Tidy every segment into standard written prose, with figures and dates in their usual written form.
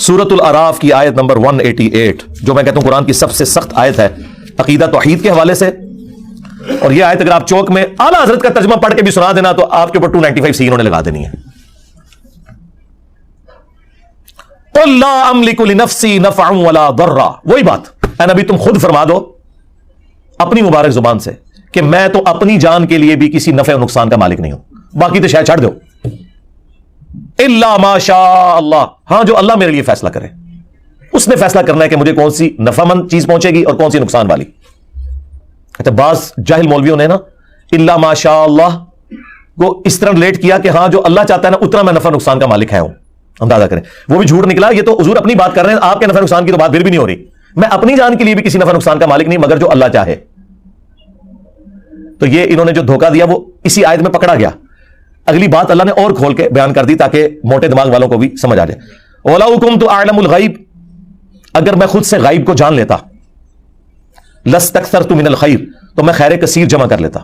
سورۃ الاعراف کی آیت نمبر 188 جو میں کہتا ہوں قرآن کی سب سے سخت آیت ہے عقیدہ توحید کے حوالے سے. اور یہ آیت اگر آپ چوک میں اعلیٰ حضرت کا ترجمہ پڑھ کے بھی سنا دینا تو آپ کے اوپر 295 سی انہوں نے لگا دینی ہے. قل لا املک لنفسی نفعا ولا ضرا. وہی بات اے نبی تم خود فرما دو اپنی مبارک زبان سے کہ میں تو اپنی جان کے لیے بھی کسی نفع و نقصان کا مالک نہیں ہوں, باقی تو شاید چھڑ دو. الا ما شاء اللہ, ہاں جو اللہ میرے لیے فیصلہ کرے, اس نے فیصلہ کرنا ہے کہ مجھے کون سی نفع مند چیز پہنچے گی اور کون سی نقصان والی. اچھا بعض جاہل مولویوں نے نا الا ما شاء اللہ کو اس طرح ریلیٹ کیا کہ ہاں جو اللہ چاہتا ہے نا اتنا میں نفع نقصان کا مالک ہے ہوں. اندازہ کریں وہ بھی جھوٹ نکلا. یہ تو حضور اپنی بات کر رہے ہیں, آپ کے نفع نقصان کی تو بات پھر بھی نہیں ہو رہی. میں اپنی جان کے لیے بھی کسی نفع نقصان کا مالک نہیں مگر جو اللہ چاہے. تو یہ انہوں نے جو دھوکہ دیا وہ اسی آیت میں پکڑا گیا. اگلی بات اللہ نے اور کھول کے بیان کر دی تاکہ موٹے دماغ والوں کو بھی سمجھ آ جائے. وَلَوْ كُنْتُ أَعْلَمُ الْغَيْبَ, اگر میں خود سے غیب کو جان لیتا, لَاسْتَكْثَرْتُ مِنَ الْخَيْرِ, تو میں خیر کثیر جمع کر لیتا.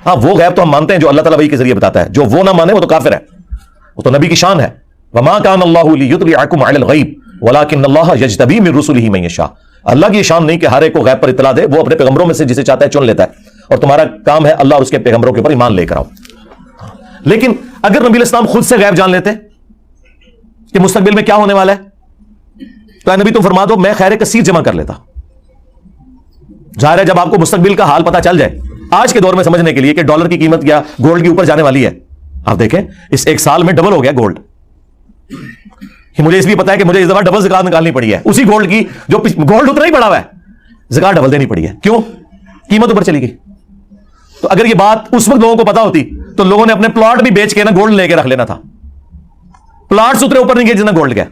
ہاں وہ غیب تو ہم مانتے ہیں جو اللہ تعالیٰ وحی کے ذریعے بتاتا ہے, جو وہ نہ مانے وہ تو کافر ہے, وہ تو نبی کی شان ہے. وَمَا كَانَ اللَّهُ لِيُطْلِعَكُمْ عَلَى الْغَيْبِ وَلَكِنَّ اللَّهَ يَجْتَبِي مِن رُّسُلِهِ مَن يَشَاءُ. اللہ کی شان نہیں کہ ہر ایک کو غیب پر اطلاع دے, وہ اپنے پیغمبروں میں سے جسے چاہتا ہے چن لیتا ہے, اور تمہارا کام ہے اللہ اور اس کے پیغمبروں کے اوپر ایمان لے کر آؤ. لیکن اگر نبی الاسلام خود سے غیب جان لیتے کہ مستقبل میں کیا ہونے والا ہے تو اے نبی تم فرما دو میں خیر کثیر جمع کر لیتا. ظاہر ہے جب آپ کو مستقبل کا حال پتہ چل جائے, آج کے دور میں سمجھنے کے لیے کہ ڈالر کی قیمت یا گولڈ کی اوپر جانے والی ہے, آپ دیکھیں اس ایک سال میں ڈبل ہو گیا گولڈ. مجھے اس لیے پتا ہے کہ مجھے اس دفعہ ڈبل زکات نکالنی پڑی ہے اسی گولڈ کی جو گولڈ اتنا ہی پڑا ہوا ہے, زکات ڈبل دینی پڑی ہے. کیوں؟ قیمت اوپر چلی گئی. تو اگر یہ بات اس وقت لوگوں کو پتا ہوتی تو لوگوں نے اپنے پلاٹ بھی بیچ کے نا گولڈ لے کے رکھ لینا تھا. پلاٹ اتنے اوپر نہیں گئے جتنا گولڈ گیا.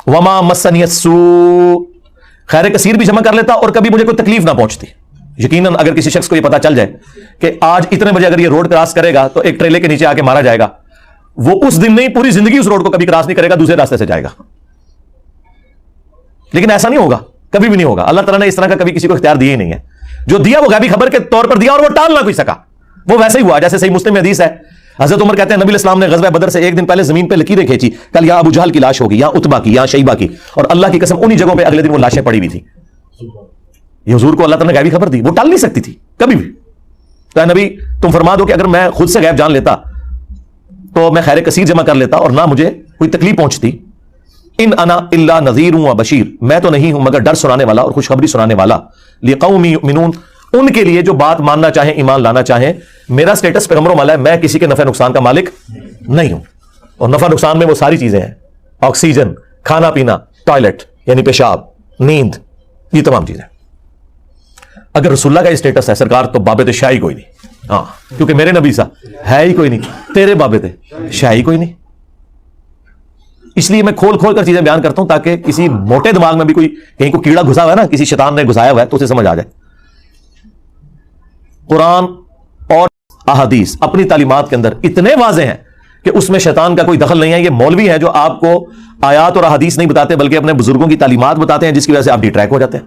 وما مسنی السوء, خیر کثیر بھی جمع کر لیتا اور کبھی مجھے کوئی تکلیف نہ پہنچتی. یقیناً اگر کسی شخص کو یہ پتا چل جائے کہ آج اتنے بجے اگر یہ روڈ کراس کرے گا تو ایک ٹریلے کے نیچے آ کے مارا جائے گا, وہ اس دن نہیں پوری زندگی اس روڈ کو کبھی کراس نہیں کرے گا, دوسرے راستے سے جائے گا. لیکن ایسا نہیں ہوگا, کبھی بھی نہیں ہوگا. اللہ تعالیٰ نے اس طرح کا کبھی کسی کو اختیار دیا ہی نہیں ہے. جو دیا وہ غیبی خبر کے طور پر دیا اور وہ ٹال نہ کوئی سکا. وہ ویسے ہی ہوا جیسے صحیح مسلم میں حدیث ہے, حضرت عمر کہتے ہیں نبی الاسلام نے غزوہ بدر سے ایک دن پہلے زمین پہ لکیریں کھینچی, کل یہاں ابو جہل کی لاش ہوگی, یہاں اتبا کی, یہاں شیبہ کی, اور اللہ کی قسم انہی جگہوں پہ اگلے دن وہ لاشیں پڑی ہوئی تھی. یہ حضور کو اللہ تعالیٰ نے غیبی خبر دی, وہ ٹال نہیں سکتی تھی کبھی بھی. تو اے نبی تم فرما دو کہ اگر میں خود سے غیب جان لیتا تو میں خیر کثیر جمع کر لیتا اور نہ مجھے کوئی تکلیف پہنچتی. ان انا الا نذیر و بشیر, میں تو نہیں ہوں مگر ڈر سنانے والا اور خوشخبری سنانے والا. لقوم یؤمنون, ان کے لیے جو بات ماننا چاہیں ایمان لانا چاہیں. میرا سٹیٹس پیغمبروں والا ہے, میں کسی کے نفع نقصان کا مالک نہیں ہوں. اور نفع نقصان میں وہ ساری چیزیں ہیں, آکسیجن, کھانا پینا, ٹوائلٹ یعنی پیشاب, نیند, یہ تمام چیزیں. اگر رسول اللہ کا یہ سٹیٹس ہے سرکار تو بابے تو شاہ ہی کوئی نہیں. ہاں کیونکہ میرے نبی سا ہے ہی کوئی نہیں, تیرے بابے تھے شاہ ہی کوئی نہیں. اس لیے میں کھول کھول کر چیزیں بیان کرتا ہوں تاکہ کسی موٹے دماغ میں بھی کوئی کہیں کو کیڑا گھسا ہوا ہے نا, کسی شیطان نے گھسایا ہوا ہے تو اسے سمجھ آ جائے. قرآن اور احادیث اپنی تعلیمات کے اندر اتنے واضح ہیں کہ اس میں شیطان کا کوئی دخل نہیں ہے. یہ مولوی ہے جو آپ کو آیات اور احادیث نہیں بتاتے بلکہ اپنے بزرگوں کی تعلیمات بتاتے ہیں, جس کی وجہ سے آپ ڈی ٹریک ہو جاتے ہیں.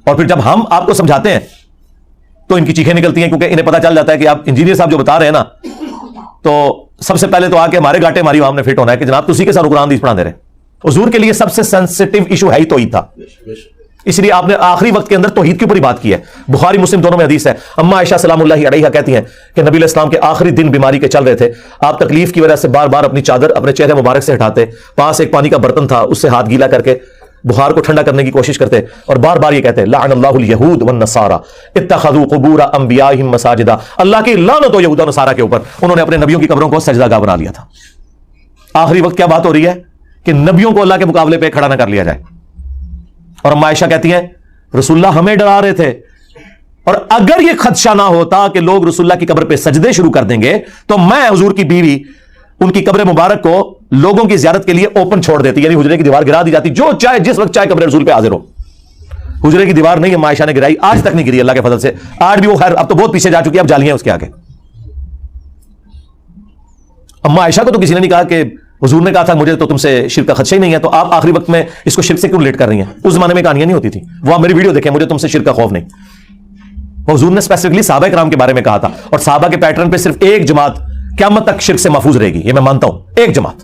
اور پھر جب ہم آپ کو سمجھاتے ہیں تو ان کی چیخیں نکلتی ہیں, کیونکہ انہیں پتا چل جاتا ہے کہ آپ انجینئر صاحب جو بتا رہے ہیں نا, تو سب سے پہلے تو آ کے ہمارے گاٹے ہماری عوام نے فٹ ہونا ہے کہ جناب اسی کے ساتھ قرآن حدیث پڑھا دے رہے. حضور کے لیے سب سے سینسٹیو ایشو ہے ہی توحید تھا, اس لیے آپ نے آخری وقت کے اندر توحید کے اوپر ہی بات کی ہے. بخاری مسلم دونوں میں حدیث ہے. اما عائشہ سلام اللہ علیہا کہتی ہیں کہ نبی علیہ السلام کے آخری دن بیماری کے چل رہے تھے, آپ تکلیف کی وجہ سے بار بار اپنی چادر اپنے چہرے مبارک سے ہٹاتے, پاس ایک پانی کا برتن تھا اس سے ہاتھ گیلا کر کے بخار کو ٹھنڈا کرنے کی کوشش کرتے, اور بار بار یہ کہتے لعن اللہ الیہود والنصارى اتخذوا قبور انبیائہم مساجدا, اللہ کی لعنت ہو یہود و نصارہ کے اوپر, انہوں نے اپنے نبیوں کی قبروں کو سجدہ گاہ بنا لیا تھا. آخری وقت کیا بات ہو رہی ہے کہ نبیوں کو اللہ کے مقابلے پہ کھڑا نہ کر لیا جائے. اور اما عائشہ کہتی ہیں رسول اللہ ہمیں ڈرا رہے تھے, اور اگر یہ خدشہ نہ ہوتا کہ لوگ رسول اللہ کی قبر پہ سجدے شروع کر دیں گے تو میں حضور کی بیوی ان کی قبر مبارک کو لوگوں کی زیارت کے لیے اوپن چھوڑ دیتی, یعنی حجرے کی دیوار گرا دی جاتی, جو چاہے جس وقت چاہے قبر رسول پہ حاضر ہو. حجرے کی دیوار نہیں اما عائشہ نے گرائی, آج تک نہیں گری اللہ کے فضل سے. آج بھی وہ خیر اب تو بہت پیچھے جا چکی ہے, اب جالیاں اس کے آگے. اما عائشہ کو تو کسی نے نہیں کہا کہ حضور نے کہا تھا مجھے تو تم سے شرک کا خدشہ ہی نہیں ہے, تو آپ آخری وقت میں اس کو شرک سے کیوں ریلیٹ کر رہی ہیں؟ اس زمانے میں کہانیاں نہیں ہوتی تھی. وہ آپ میری ویڈیو دیکھیں, مجھے تم سے شرک کا خوف نہیں. حضور نے اسپیسیفکلی صحابہ کرام کے بارے میں کہا تھا, اور صحابہ کے پیٹرن پہ صرف ایک جماعت قیامت تک شرک سے محفوظ رہے گی, یہ میں مانتا ہوں, ایک جماعت.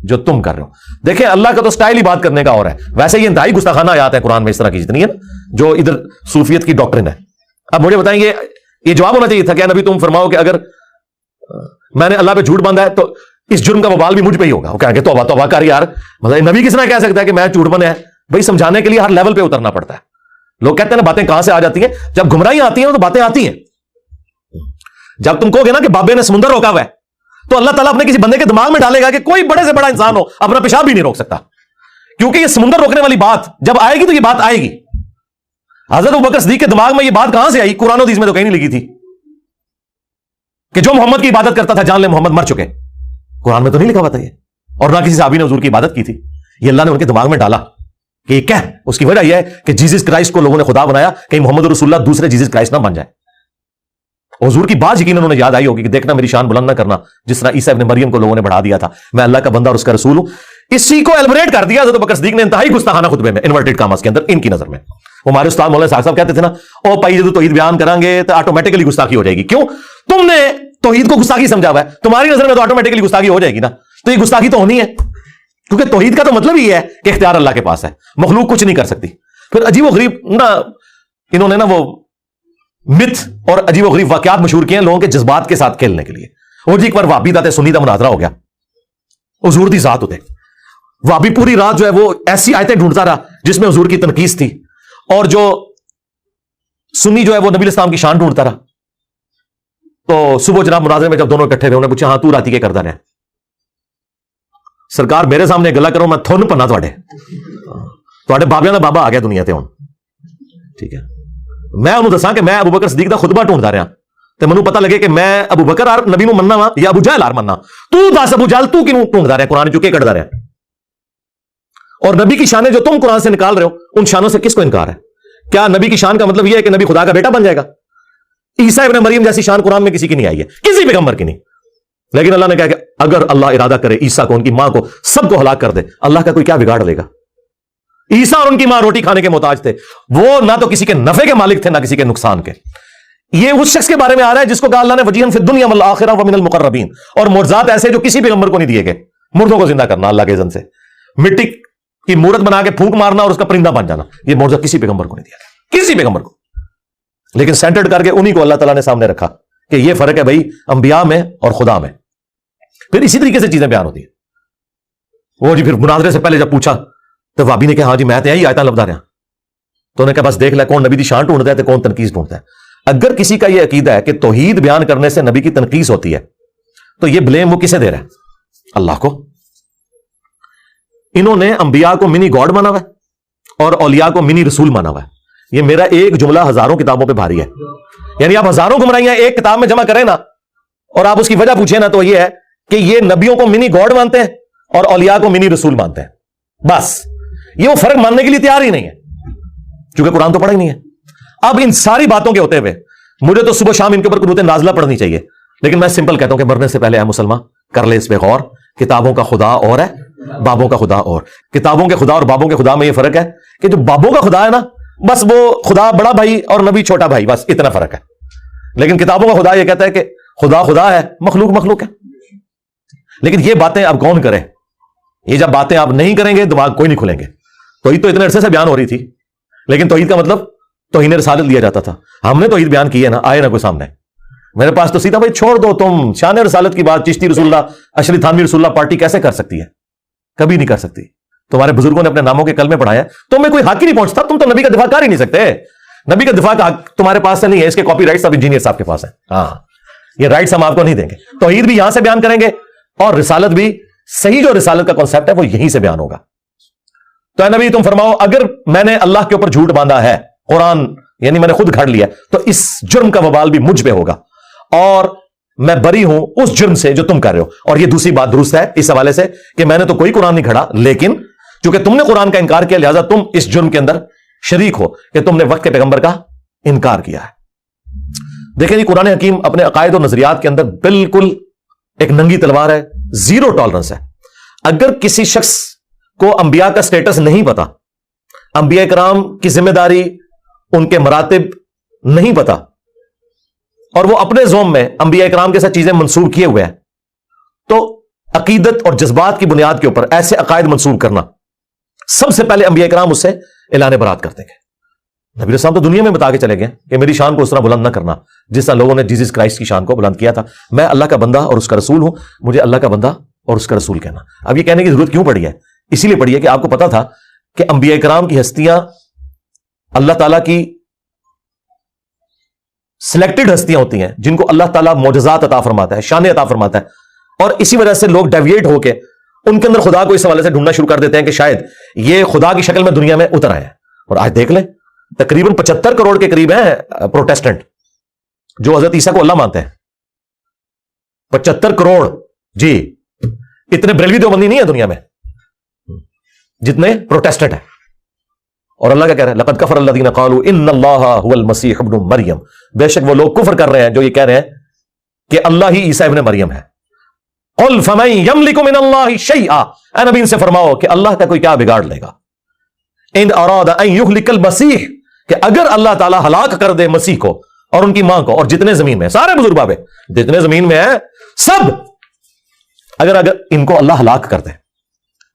جو تم کر رہے ہو. دیکھیں اللہ کا تو سٹائل ہی بات کرنے کا اور ہے. ویسے یہ انتہائی گستاخانہ آیات ہیں قرآن میں اس طرح کی جتنی ہے نا جو ادھر صوفیت کی ڈاکٹرن ہے. اب مجھے بتائیں یہ جواب ہونا چاہیے تھا کہ نبی تم فرماؤ کہ اگر میں نے اللہ پہ جھوٹ باندھا ہے تو اس جرم کا وبال بھی مجھ پہ ہی ہوگا. وہ کہیں گے توبہ توبہ کر یار, مطلب نبی کس طرح کہہ سکتا ہے کہ میں جھوٹ باندھا ہے؟ بھائی سمجھانے کے لیے ہر لیول پہ اترنا پڑتا ہے. لوگ کہتے ہیں نا باتیں کہاں سے آ جاتی ہیں, جب گمراہیاں آتی ہیں تو باتیں آتی ہیں. جب تم کہو گے نا کہ بابے نے سمندر روکا ہوا ہے تو اللہ تعالیٰ اپنے کسی بندے کے دماغ میں ڈالے گا کہ کوئی بڑے سے بڑا انسان ہو اپنا پیشاب بھی نہیں روک سکتا, کیونکہ یہ سمندر روکنے والی بات جب آئے گی تو یہ بات آئے گی. حضرت ابوبکر صدیق کے دماغ میں یہ بات کہاں سے آئی؟ قرآن و حدیث میں تو کہیں نہیں لکھی تھی کہ جو محمد کی عبادت کرتا تھا جان لے محمد مر چکے. قرآن میں تو نہیں لکھا ہوا تھا یہ, اور نہ کسی صحابی نے حضور کی عبادت کی تھی. یہ اللہ نے ان کے دماغ میں ڈالا کہ یہ کیا ہے. اس کی وجہ یہ ہے کہ جیزس کرائسٹ کو لوگوں نے خدا بنایا, کہیں محمد رسول اللہ دوسرے جیزس کرائسٹ نہ بن جائے. حضور کی بات یقیناً انہوں نے یاد آئی ہوگی کہ دیکھنا میری شان بلند نہ کرنا, جس طرح عیسیٰ ابن مریم کو لوگوں نے بڑھا دیا تھا, میں اللہ کا بندہ اور اس کا رسول ہوں. اسی کو ایلبریٹ کر دیا حضرت ابوبکر صدیق نے انتہائی گستاخانہ خطبے میں, انورٹڈ کاماس کے اندر, ان کی نظر میں. وہ ہمارے استاد مولانا صاحب کہتے تھے نا, او بھائی جب توحید بیان کریں گے تو آٹومیٹکلی گستاخی ہو جائے گی. کیوں؟ تم نے توحید کو گستاخی سمجھا ہوا ہے, تمہاری نظر میں تو آٹومیٹکلی گستاخی ہو جائے گی نا. تو یہ گستاخی تو ہونی ہے, کیونکہ توحید کا تو مطلب ہی ہے کہ اختیار اللہ کے پاس ہے, مخلوق کچھ نہیں کر سکتی. پھر عجیب و غریب نا انہوں نے نا وہ مت اور عجیب و غریب واقعات مشہور کیے ہیں لوگوں کے جذبات کے ساتھ کھیلنے کے لیے. اور جی ایک بار وابی داتے سنی دا مناظرہ ہو گیا, حضور دی ذات ہوتے وابی پوری رات جو ہے وہ ایسی آیتیں ڈھونڈتا رہا جس میں حضور کی تنقیص تھی, اور جو سنی جو ہے وہ نبی الاسلام کی شان ڈھونڈتا رہا. تو صبح جناب مناظرے میں جب دونوں اکٹھے ہوئے انہوں نے پوچھا, ہاں تو راتی کے کردا رہا؟ سرکار میرے سامنے گلا کرو, میں تھن پنا تھوڑے بابیاں دا بابا آ گیا دنیا تے ہن. ٹھیک ہے, میں انہوں دساں کہ میں ابوبکر صدیق دا خطبہ ڈھونڈتا رہا تے منوں پتہ لگے کہ میں ابوبکر اور نبی نو مننا وا یا ابو جہل آر مننا. تو دس ابو جہل تو کیوں ڈھونڈتا رہا قرآن چوں کے کڈدا رہا؟ اور نبی کی شانیں جو تم قرآن سے نکال رہے ہو ان شانوں سے کس کو انکار ہے؟ کیا نبی کی شان کا مطلب یہ ہے کہ نبی خدا کا بیٹا بن جائے گا؟ عیسیٰ ابن مریم جیسی شان قرآن میں کسی کی نہیں آئی ہے, کسی پیغمبر کی نہیں. لیکن اللہ نے کہا کہ اگر اللہ ارادہ کرے عیسیٰ کو, ان کی ماں کو, سب کو ہلاک کر دے, اللہ کا کوئی کیا بگاڑ لے گا؟ عیسیٰ اور ان کی ماں روٹی کھانے کے محتاج تھے, وہ نہ تو کسی کے نفع کے مالک تھے نہ کسی کے نقصان کے. یہ اس شخص کے بارے میں آ رہا ہے جس کو کہا اللہ نے وجیہن فی الدنیا والآخرہ ومن المقربین, اور معجزات ایسے جو کسی پیغمبر کو نہیں دیے گئے. مردوں کو زندہ کرنا اللہ کے اذن سے, مٹی کی مورت بنا کے پھونک مارنا اور اس کا پرندہ بن جانا, یہ معجزہ کسی پیغمبر کو نہیں دیا گیا, کسی پیغمبر کو. لیکن سینٹرڈ کر کے انہی کو اللہ تعالیٰ نے سامنے رکھا کہ یہ فرق ہے بھائی انبیاء میں اور خدا میں. پھر اسی طریقے سے چیزیں بیان ہوتی ہیں. وہ جی پھر مناظرے سے پہلے جب پوچھا تو وابی نے کہا ہاں جی میں تو یہی آیتاں لبدا رہا. تو انہوں نے کہا بس دیکھ لے کون نبی دی شان ڈھونڈتا ہے تو کون تنقیص ڈھونڈتا ہے. اگر کسی کا یہ عقیدہ ہے کہ توحید بیان کرنے سے نبی کی تنقیص ہوتی ہے تو یہ بلیم وہ کسے دے رہا ہے؟ اللہ کو. انہوں نے انبیاء کو منی گاڈ مانا ہوا ہے اور اولیاء کو منی رسول مانا ہوا ہے. یہ میرا ایک جملہ ہزاروں کتابوں پہ بھاری ہے. یعنی آپ ہزاروں گمراہیاں ایک کتاب میں جمع کریں نا اور آپ اس کی وجہ پوچھیں نا تو یہ ہے کہ یہ نبیوں کو منی گاڈ مانتے ہیں اور اولیاء کو منی رسول مانتے ہیں. بس یہ وہ فرق ماننے کے لیے تیار ہی نہیں ہے کیونکہ قرآن تو پڑھا ہی نہیں ہے. اب ان ساری باتوں کے ہوتے ہوئے مجھے تو صبح شام ان کے اوپر قنوت نازلہ پڑھنی چاہیے, لیکن میں سمپل کہتا ہوں کہ مرنے سے پہلے اے مسلمان کر لے اس پہ غور. کتابوں کا خدا اور ہے, بابوں کا خدا اور. کتابوں کے خدا اور بابوں کے خدا میں یہ فرق ہے کہ جو بابوں کا خدا ہے نا بس وہ خدا بڑا بھائی اور نبی چھوٹا بھائی, بس اتنا فرق ہے. لیکن کتابوں کا خدا یہ کہتا ہے کہ خدا خدا ہے, مخلوق مخلوق ہے. لیکن یہ باتیں اب کون کرے؟ یہ جب باتیں آپ نہیں کریں گے دماغ کوئی نہیں کھلیں گے. توحید تو اتنے عرصے سے بیان ہو رہی تھی, لیکن توحید کا مطلب توہین رسالت لیا جاتا تھا. ہم نے توحید بیان کی ہے نا, آئے نا کوئی سامنے میرے پاس تو سیدھا بھائی چھوڑ دو تم شان رسالت کی بات. چشتی رسول اللہ, اشری تھانوی رسول اللہ پارٹی کیسے کر سکتی ہے؟ کبھی نہیں کر سکتی. تمہارے بزرگوں نے اپنے ناموں کے کلمے پڑھائے, تمہیں کوئی حق ہی نہیں پہنچتا. تم تو نبی کا دفاع کر ہی نہیں سکتے. نبی کا دفاع کا حق تمہارے پاس سے نہیں ہے, اس کے کاپی رائٹس اب انجینئر صاحب کے پاس ہیں. ہاں یہ رائٹس ہم آپ کو نہیں دیں گے. توحید بھی یہاں سے بیان کریں گے اور رسالت بھی, صحیح جو رسالت کا کانسیپٹ ہے وہ یہیں سے بیان ہوگا. تو اے نبی تم فرماؤ اگر میں نے اللہ کے اوپر جھوٹ باندھا ہے, قرآن یعنی میں نے خود گھڑ لیا, تو اس جرم کا وبال بھی مجھ پہ ہوگا اور میں بری ہوں اس جرم سے جو تم کر رہے ہو. اور یہ دوسری بات درست ہے اس حوالے سے کہ میں نے تو کوئی قرآن نہیں گھڑا, لیکن چونکہ تم نے قرآن کا انکار کیا لہذا تم اس جرم کے اندر شریک ہو کہ تم نے وقت کے پیغمبر کا انکار کیا ہے. دیکھیں جی قرآن حکیم اپنے عقائد و نظریات کے اندر بالکل ایک ننگی تلوار ہے, زیرو ٹالرنس ہے. اگر کسی شخص کو انبیاء کا سٹیٹس نہیں پتا, انبیاء کرام کی ذمہ داری, ان کے مراتب نہیں پتا, اور وہ اپنے زوم میں انبیاء کرام کے ساتھ چیزیں منسوب کیے ہوئے ہیں, تو عقیدت اور جذبات کی بنیاد کے اوپر ایسے عقائد منسوب کرنا، سب سے پہلے انبیاء کرام اس سے اعلان برات کرتے گئے۔ نبی علیہ السلام تو دنیا میں بتا کے چلے گئے کہ میری شان کو اس طرح بلند نہ کرنا جس طرح لوگوں نے جیسس کرائسٹ کی شان کو بلند کیا تھا۔ میں اللہ کا بندہ اور اس کا رسول ہوں، مجھے اللہ کا بندہ اور اس کا رسول کہنا۔ اب یہ کہنے کی ضرورت کیوں پڑی ہے؟ اسی لیے پڑی ہے کہ آپ کو پتا تھا کہ انبیاء کرام کی ہستیاں اللہ تعالیٰ کی سلیکٹڈ ہستیاں ہوتی ہیں جن کو اللہ تعالیٰ معجزات عطا فرماتا ہے، شان عطا فرماتا ہے، اور اسی وجہ سے لوگ ڈیویٹ ہو کے ان کے اندر خدا کو اس حوالے سے ڈھونڈنا شروع کر دیتے ہیں کہ شاید یہ خدا کی شکل میں دنیا میں اتر آئے ہیں۔ اور آج دیکھ لیں تقریباً 75 کروڑ کے قریب ہیں پروٹیسٹنٹ جو حضرت عیسیٰ کو اللہ مانتے ہیں۔ 75 کروڑ، جی اتنے بریلوی دیوبندی نہیں ہے دنیا میں جتنے پروٹیسٹنٹ ہیں۔ اور اللہ کیا کہہ رہے ہیں؟ لقد کفر الذین قالوا ان اللہ هو المسیح ابن مریم، بے شک وہ لوگ کفر کر رہے ہیں جو یہ کہہ رہے ہیں کہ اللہ ہی عیسیٰ ابن مریم ہے۔ قل فمن یملک من اللہ شیئا، اے نبی ان سے فرماؤ کہ اللہ کا کوئی کیا بگاڑ لے گا۔ ان اراد ان یہلک المسیح، کہ اگر اللہ تعالیٰ ہلاک کر دے مسیح کو اور ان کی ماں کو اور جتنے زمین میں سارے بزرگ بابے جتنے زمین میں ہیں سب، اگر ان کو اللہ ہلاک کر دے،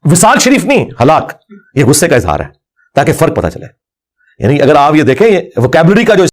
وصال شریف نہیں، ہلاک، یہ غصے کا اظہار ہے تاکہ فرق پتہ چلے۔ یعنی اگر آپ یہ دیکھیں ووکیبلری کا جو